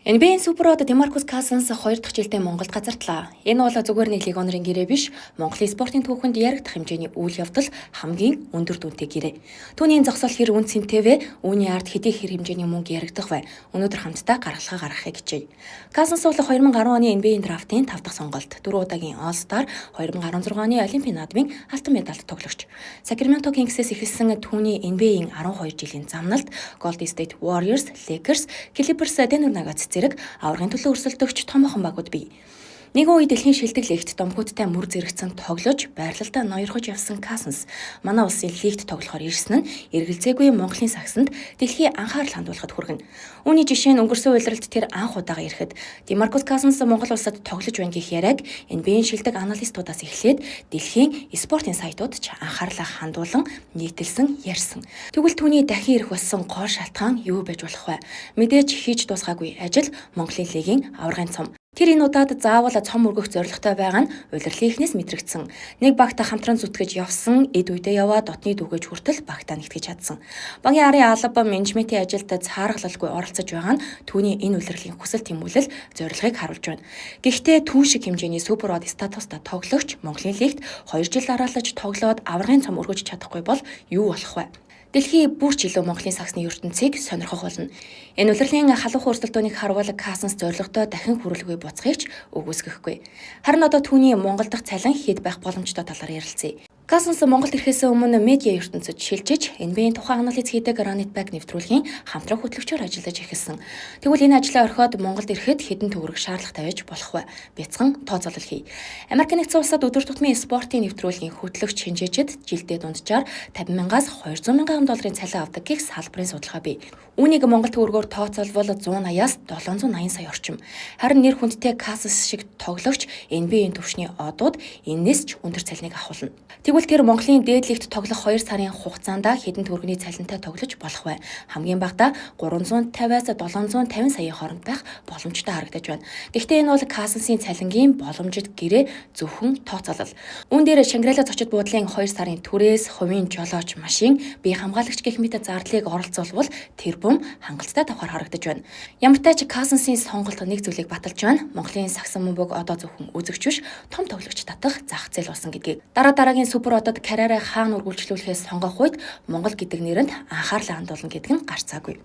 NBA Суперод Демаркус Касанс 2 дахь жилдээ Монголд газартлаа. Энэ бол зүгээр нэг легионерын гэрээ биш, Монголын спортын түүхэнд яригдах хэмжээний үйл явдал хамгийн өндөр дүнтэй гэрээ. Түүний зогсоол хэр үн цэнтэйвэ, үүний ард хэдий хэр хэмжээний мөнгө яригдах вэ? Өнөөдөр хамтдаа гаргалгаа гаргахыг хичээе. Касанс бол 2010 оны NBA драфтын 5 дахь сонголт, 4 удаагийн All-Star, 2016 оны Олимпийн наадмын алтан медальт тоглогч. Sacramento Kings-ээс эхэлсэн түүний NBA-ийн 12 жилийн замналт Golden State Warriors, Lakers, Clippers, Denver Nuggets зэрэг аваргын төлөө өрсөлдөгч томоохон багууд бий. Нэгэн үе дэлхийн шилдэг лигт домгуудтай мөр зэрэгцэн тоглож, байрлалдаа ноёрхож явсан Касанс манай улсын лигт тоглохоор ирсэн нь эргэлзээгүй Монголын сагсанд дэлхийн анхаарал хандуулахад хүргэнэ. Үүний жишээ нь өнгөрсөн улиралд тэр анх удаага ирэхэд Демаркус Касанс Монгол улсад тоглож байна гэх яриаг NBA-ийн шилдэг аналистуудаас эхлээд дэлхийн спортын сайтууд ч анхаарлаа хандуулан нийтэлсэн ярьсан. Тэгвэл түүний дахин ирэх болсон гол шалтгаан юу байж болох вэ? Мэдээж хийж дуусгаагүй ажил Монголын лигийн аваргын цом. Тэр энэ удаад заавал цом өргөх зорилготой байгаа нь улирлын эхнээс мэдрэгдсэн. Нэг багтаа хамтран зүтгэж явсан, эд үедээ яваад дотны дүүгэж хүртэл багтаа нэгтгэж чадсан. Багийн арын алба менежментийн ажилд цааргалалгүй оролцож байгаа нь түүний энэ улирлын хүсэл тэмүүлэл зорилгыг харуулж байна. Гэхдээ түүн шиг хэмжээний суперод статустай тоглогч Монголын лигт 2 жил дараалаж тоглоод аваргын цом өргөж чадахгүй бол юу болох вэ? Дэлхийн бүрч илүү Монголын сагсны ертөнцийг сонирхох болно. Энэ улирлын халуун өрсөлдөөнийг харвал Касанс зорилготой дахин хүрэлгүй буцахыг ч үгүйсгэхгүй. Харин одоо түүний Монгол дахь цалин хэд байх боломжтой талаар ярилцъя. Касанс Монголд ирэхээс өмнө медиа ертөнцид шилжиж, NBA-ийн тухайн анализ хийдэг Runit Back нэвтрүүлгийн хамтран хөтлөгчөөр ажиллаж эхэлсэн. Тэгвэл энэ ажлаа орхиод Монголд ирэхэд хэдэн төгрөг шаардлагатай байж болох вэ? Бяцхан тооцоолол хий. Америк нэгдсэн улсад өдөр тутмын спортын нэвтрүүлгийн хөтлөгч шинжээчид жилдээ дунджаар 50,000-аас 200,000 долларын цалин авдаг гэх салбарын судалгаа бий. Үүнийг Монгол төгрөгөөр тооцоолбол 180-аас 780 сая орчим. Харин нэр хүндтэй Касанс шиг тоглогч NBA-ийн төвшний одууд энэс ч өндөр цалиныг авахулна. Тэгвэл тэр Монголын дээд лигт тоглох 2 сарын хугацаанд хэдэн төгрөгийн цалинтай тоглож болох вэ? Хамгийн багадаа 350-аас 750 саяын хооронд байх боломжтой харагдаж байна. Гэхдээ энэ бол Касансын цалингийн боломжит гэрээ зөвхөн тооцоолол. Үүн дээр Шангрила зочид буудлын 2 сарын түрээс хувийн жолооч машин, бие хамгаалагч гэх мэт зардлыг оролцуулбал тэр бум хангалттай давхар харагдаж байна. Ямар ч тач Касансын сонголт нэг зүйлийг баталж байна. Монголын сагсан бөмбөг одоо зөвхөн үзэгч биш, том тоглогч татах зах зээл болсон гэдгийг. Дараагийн суперодод карьераа хаана үргэлжлүүлэхээс сонгох үед Монгол гэдэг нэрэнд анхаарлаа хандуулна гэдэг нь гарцаагүй.